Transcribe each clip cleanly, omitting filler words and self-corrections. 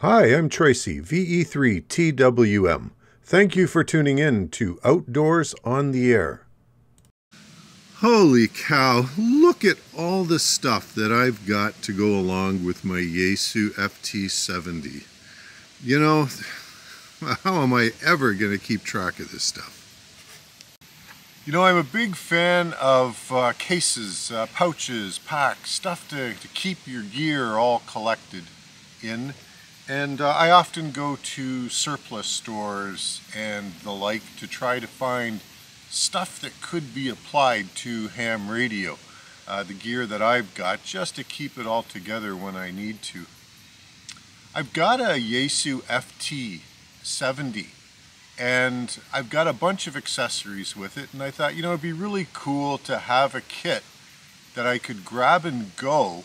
Hi, I'm Tracy, VE3TWM. Thank you for tuning in to Outdoors on the Air. Holy cow, look at all the stuff that I've got to go along with my Yaesu FT70. You know, how am I ever going to keep track of this stuff? You know, I'm a big fan of cases, pouches, packs, stuff to keep your gear all collected in. And I often go to surplus stores and the like to try to find stuff that could be applied to ham radio, the gear that I've got, just to keep it all together when I need to. I've got a Yaesu FT70 and I've got a bunch of accessories with it, and I thought, you know, it'd be really cool to have a kit that I could grab and go,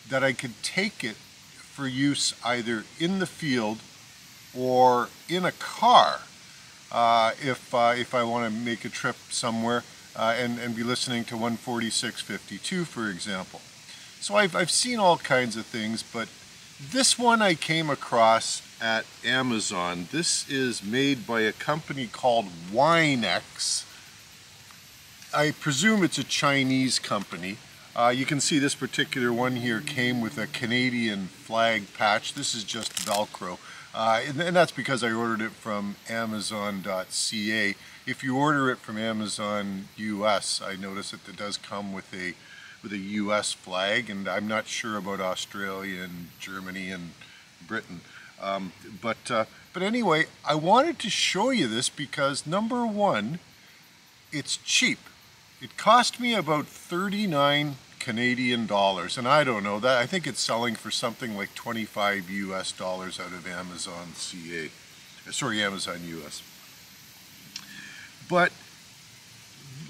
that I could take it for use either in the field or in a car if I want to make a trip somewhere and be listening to 146.52, for example. So I've seen all kinds of things, but this one I came across at Amazon. This is made by a company called WYNEX. I presume it's a Chinese company. You can see this particular one here came with a Canadian flag patch. This is just Velcro, and that's because I ordered it from Amazon.ca. If you order it from Amazon US, I notice that it does come with a US flag, and I'm not sure about Australia and Germany and Britain. But anyway, I wanted to show you this because, number one, it's cheap. It cost me about 39 Canadian dollars, and I don't know that. I think it's selling for something like 25 US dollars out of Amazon CA. Sorry, Amazon US. But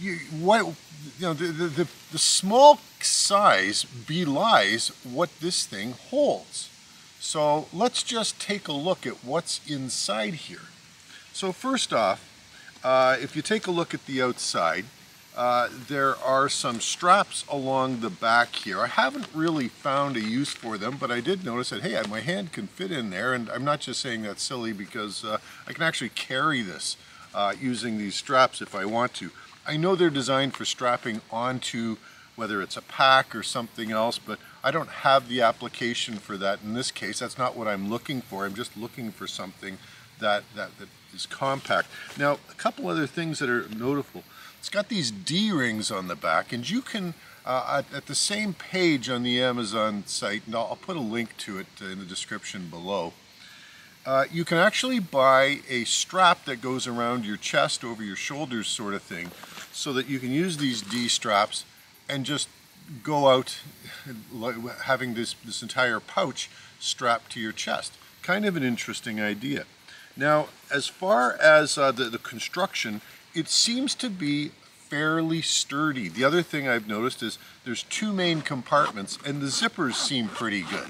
the small size belies what this thing holds. So let's just take a look at what's inside here. So first off, if you take a look at the outside, there are some straps along the back here. I haven't really found a use for them, but I did notice that, hey, my hand can fit in there, and I'm not just saying that's silly because I can actually carry this using these straps if I want to. I know they're designed for strapping onto whether it's a pack or something else, but I don't have the application for that in this case. That's not what I'm looking for. I'm just looking for something that is compact. Now, a couple other things that are notable. It's got these D-rings on the back, and you can, at the same page on the Amazon site, and I'll put a link to it in the description below, you can actually buy a strap that goes around your chest, over your shoulders sort of thing, so that you can use these D-straps and just go out having this entire pouch strapped to your chest. Kind of an interesting idea. Now, as far as the construction, it seems to be fairly sturdy. The other thing I've noticed is there's two main compartments, and the zippers seem pretty good.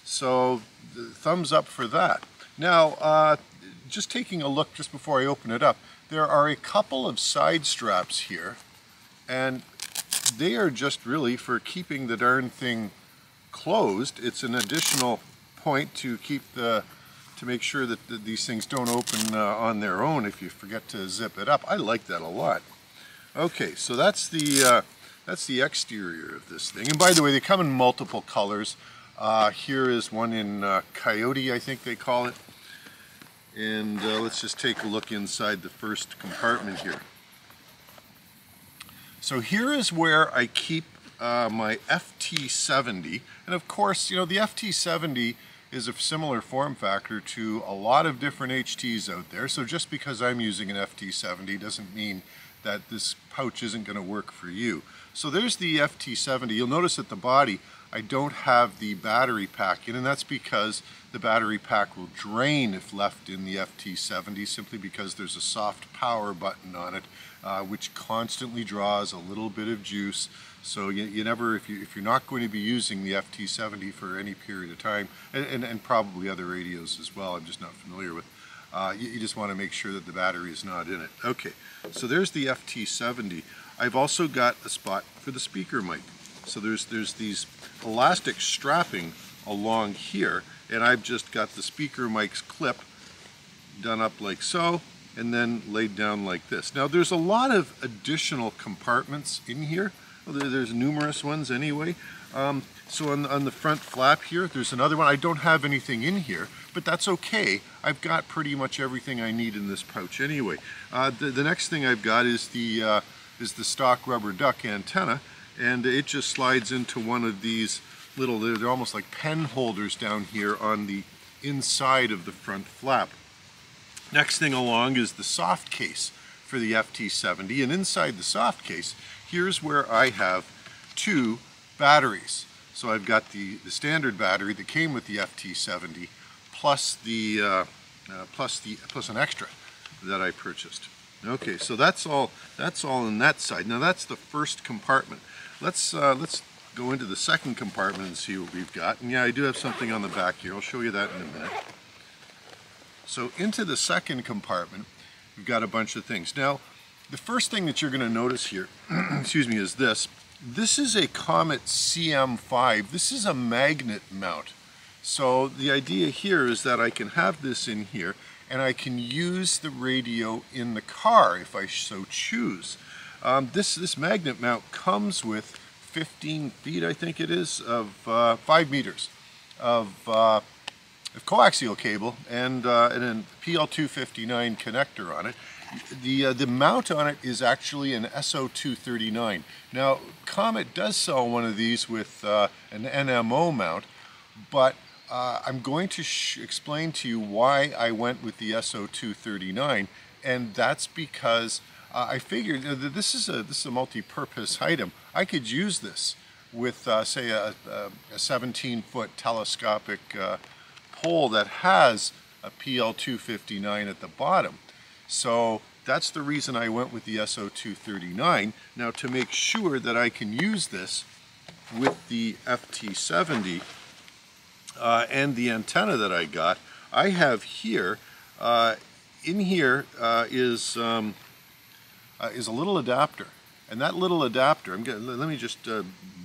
So, thumbs up for that. Now, just taking a look just before I open it up, there are a couple of side straps here, and they are just really for keeping the darn thing closed. It's an additional point to keep to make sure that these things don't open on their own if you forget to zip it up. I like that a lot. Okay, so that's the exterior of this thing. And by the way, they come in multiple colors. Here is one in Coyote, I think they call it. And let's just take a look inside the first compartment here. So here is where I keep my FT70, and of course, you know, the FT70 is a similar form factor to a lot of different HTs out there, so just because I'm using an FT70 doesn't mean that this pouch isn't going to work for you. So there's the FT70. You'll notice at the body I don't have the battery pack in, and that's because the battery pack will drain if left in the FT70, simply because there's a soft power button on it, which constantly draws a little bit of juice. So you never, if you're not going to be using the FT70 for any period of time, and probably other radios as well, I'm just not familiar with, you just want to make sure that the battery is not in it. Okay, so there's the FT70. I've also got a spot for the speaker mic. So there's these elastic strapping along here, and I've just got the speaker mic's clip done up like so, and then laid down like this. Now there's a lot of additional compartments in here. Well, there's numerous ones anyway. So on the front flap here, there's another one. I don't have anything in here, but that's okay. I've got pretty much everything I need in this pouch anyway. The next thing I've got is the stock rubber duck antenna, and it just slides into one of these little, they're almost like pen holders down here on the inside of the front flap. Next thing along is the soft case for the FT70, and inside the soft case, here's where I have two batteries. So I've got the standard battery that came with the FT70 plus plus an extra that I purchased. Okay, so that's all on that side. Now that's the first compartment. Let's go into the second compartment and see what we've got. And yeah, I do have something on the back here. I'll show you that in a minute. So into the second compartment, we've got a bunch of things. Now, the first thing that you're going to notice here, excuse me, is this. This is a Comet CM5. This is a magnet mount. So the idea here is that I can have this in here and I can use the radio in the car if I so choose. This magnet mount comes with 15 feet, I think it is, of 5 meters of coaxial cable and a PL259 connector on it. The mount on it is actually an SO239. Now, Comet does sell one of these with an NMO mount, but I'm going to explain to you why I went with the SO239, and that's because I figured that this is a multi-purpose item. I could use this with, say, a 17-foot telescopic pole that has a PL259 at the bottom. So that's the reason I went with the SO239. Now, to make sure that I can use this with the FT70 and the antenna that I got, I have here, in here is a little adapter. And that little adapter, let me just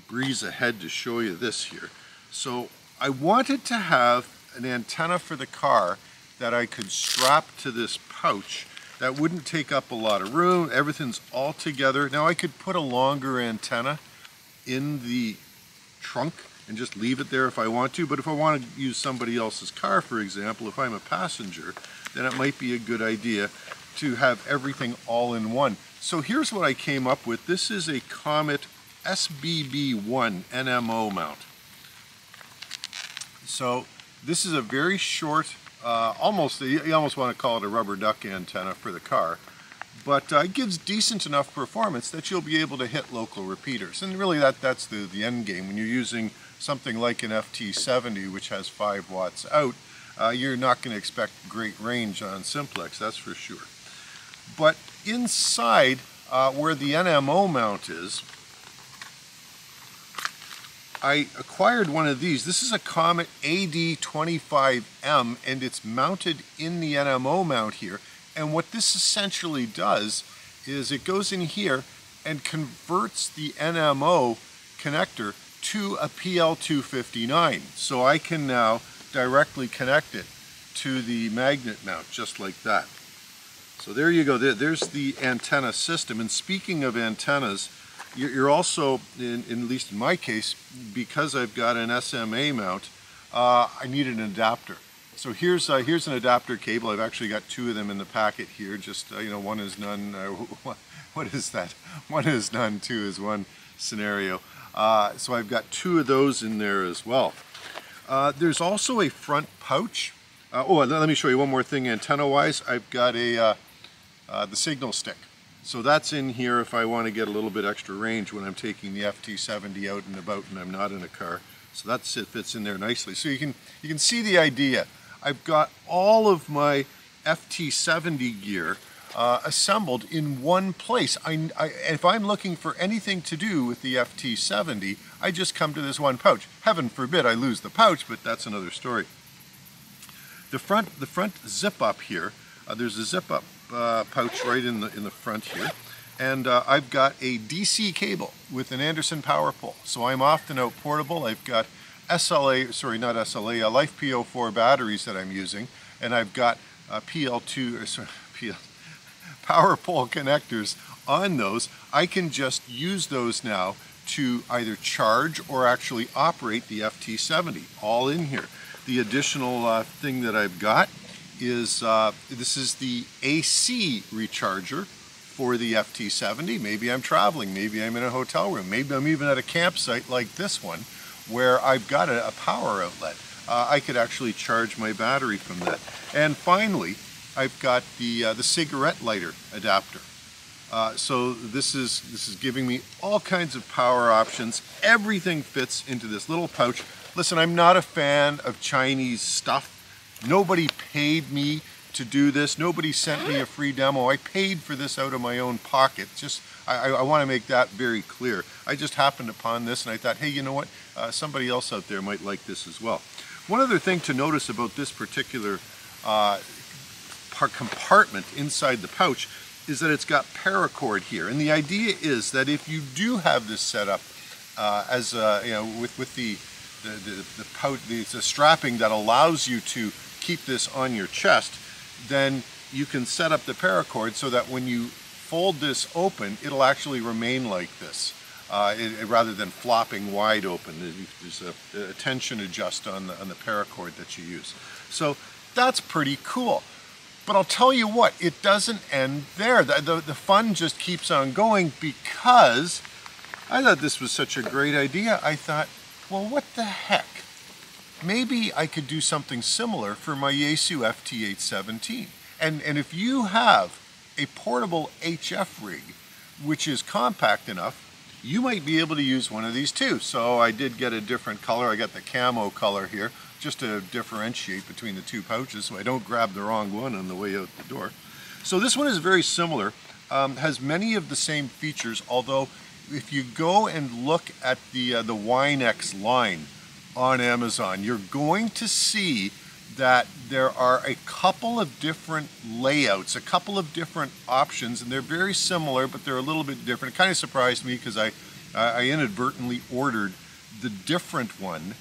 breeze ahead to show you this here. So I wanted to have an antenna for the car that I could strap to this pouch that wouldn't take up a lot of room. Everything's all together. Now I could put a longer antenna in the trunk and just leave it there if I want to, but if I want to use somebody else's car, for example, if I'm a passenger, then it might be a good idea to have everything all in one. So here's what I came up with. This is a Comet SBB1 NMO mount. So this is a very short, you almost want to call it a rubber duck antenna for the car, but it gives decent enough performance that you'll be able to hit local repeaters. And really that's the end game. When you're using something like an FT70, which has 5 watts out, you're not going to expect great range on simplex, that's for sure. But inside where the NMO mount is, I acquired one of these. This is a Comet AD25M, and it's mounted in the NMO mount here. And what this essentially does is it goes in here and converts the NMO connector to a PL259. So I can now directly connect it to the magnet mount, just like that. So there you go. There's the antenna system. And speaking of antennas, you're also, at least in my case, because I've got an SMA mount, I need an adapter. So here's an adapter cable. I've actually got 2 of them in the packet here. Just one is none. What is that? One is none. 2 is one scenario. So I've got 2 of those in there as well. There's also a front pouch. Let me show you one more thing. Antenna-wise, I've got the signal stick. So that's in here if I want to get a little bit extra range when I'm taking the FT70 out and about and I'm not in a car. So it fits in there nicely. So you can see the idea. I've got all of my FT70 gear assembled in one place. If I'm looking for anything to do with the FT70, I just come to this one pouch. Heaven forbid I lose the pouch, but that's another story. The front zip up here, there's a zip up pouch right in the front here, and I've got a DC cable with an Anderson power pole, so I'm often out portable. I've got SLA, sorry, not SLA, Life PO4 batteries that I'm using, and I've got PL2, sorry, power pole connectors on those. I can just use those now to either charge or actually operate the FT70, all in here. The additional thing that I've got is, this is the AC recharger for the FT70. Maybe I'm traveling, maybe I'm in a hotel room, maybe I'm even at a campsite like this one, where I've got a power outlet. I could actually charge my battery from that. And finally, I've got the cigarette lighter adapter. So this is giving me all kinds of power options. Everything fits into this little pouch. Listen, I'm not a fan of Chinese stuff. Nobody paid me to do this. Nobody sent me a free demo. I paid for this out of my own pocket. Just, I want to make that very clear. I just happened upon this and I thought, hey, you know what? Somebody else out there might like this as well. One other thing to notice about this particular compartment inside the pouch is that it's got paracord here. And the idea is that if you do have this set up as you know, with the pouch, the strapping that allows you to keep this on your chest, then you can set up the paracord so that when you fold this open, it'll actually remain like this, rather than flopping wide open. There's a tension adjust on the paracord that you use. So that's pretty cool. But I'll tell you what, it doesn't end there. The fun just keeps on going, because I thought this was such a great idea. I thought, well, what the heck? Maybe I could do something similar for my Yaesu FT817. And if you have a portable HF rig, which is compact enough, you might be able to use one of these too. So I did get a different color. I got the camo color here, just to differentiate between the two pouches so I don't grab the wrong one on the way out the door. So this one is very similar, has many of the same features, although if you go and look at the WYNEX line on Amazon, you're going to see that there are a couple of different layouts, a couple of different options, and they're very similar, but they're a little bit different. It kind of surprised me because I inadvertently ordered the different one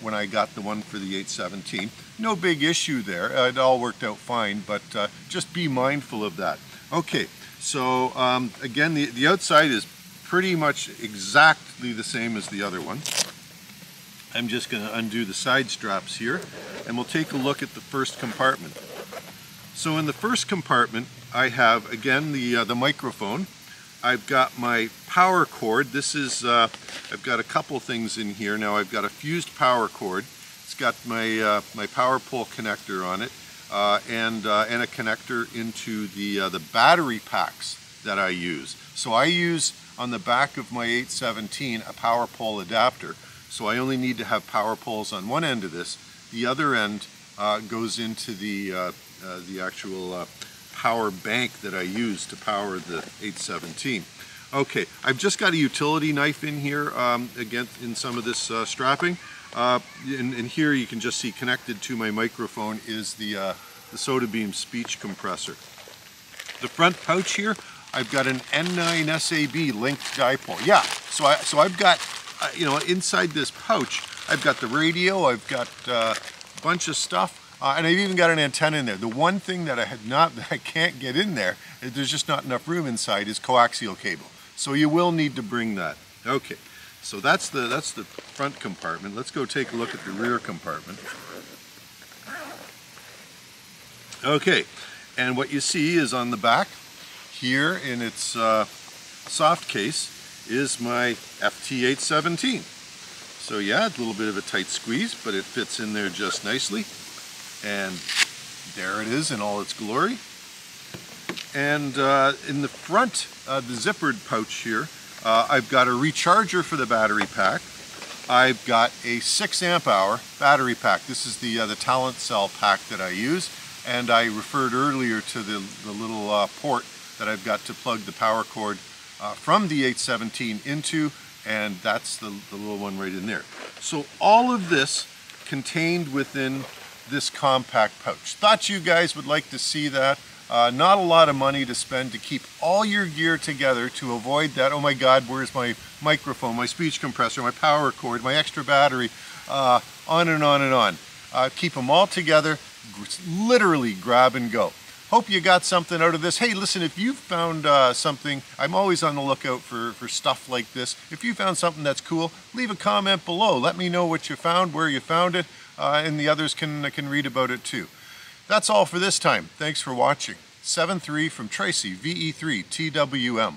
when I got the one for the 817. No big issue there. It all worked out fine, but just be mindful of that. Okay, so again, the outside is pretty much exactly the same as the other one. I'm just going to undo the side straps here, and we'll take a look at the first compartment. So in the first compartment, I have, again, the microphone. I've got my power cord. This is, I've got a couple things in here. Now I've got a fused power cord. It's got my, my power pole connector on it, and a connector into the battery packs that I use. So I use, on the back of my 817, a power pole adapter. So I only need to have power poles on one end of this. The other end goes into the actual power bank that I use to power the 817. Okay, I've just got a utility knife in here, again, in some of this strapping. And here you can just see connected to my microphone is the Soda Beam speech compressor. The front pouch here, I've got an N9 SAB linked dipole. Yeah, so I've got, you know, inside this pouch, I've got the radio, I've got a bunch of stuff, and I've even got an antenna in there. The one thing that I can't get in there, there's just not enough room inside, is coaxial cable. So you will need to bring that. Okay, so that's the front compartment. Let's go take a look at the rear compartment. Okay, and what you see is on the back here in its soft case is my FT817. So yeah, a little bit of a tight squeeze, but it fits in there just nicely. And there it is in all its glory. And in the front, the zippered pouch here, I've got a recharger for the battery pack. I've got a 6 amp hour battery pack. This is the Talent Cell pack that I use. And I referred earlier to the little port that I've got to plug the power cord from the 817 into, and that's the little one right in there. So all of this contained within this compact pouch. Thought you guys would like to see that. Not a lot of money to spend to keep all your gear together to avoid that, oh my God, where's my microphone, my speech compressor, my power cord, my extra battery. on and on and on. Keep them all together, literally grab and go. Hope you got something out of this. Hey, listen, if you've found something, I'm always on the lookout for stuff like this. If you found something that's cool, leave a comment below. Let me know what you found, where you found it, and the others can read about it too. That's all for this time. Thanks for watching. 7-3 from Tracy, VE3 TWM.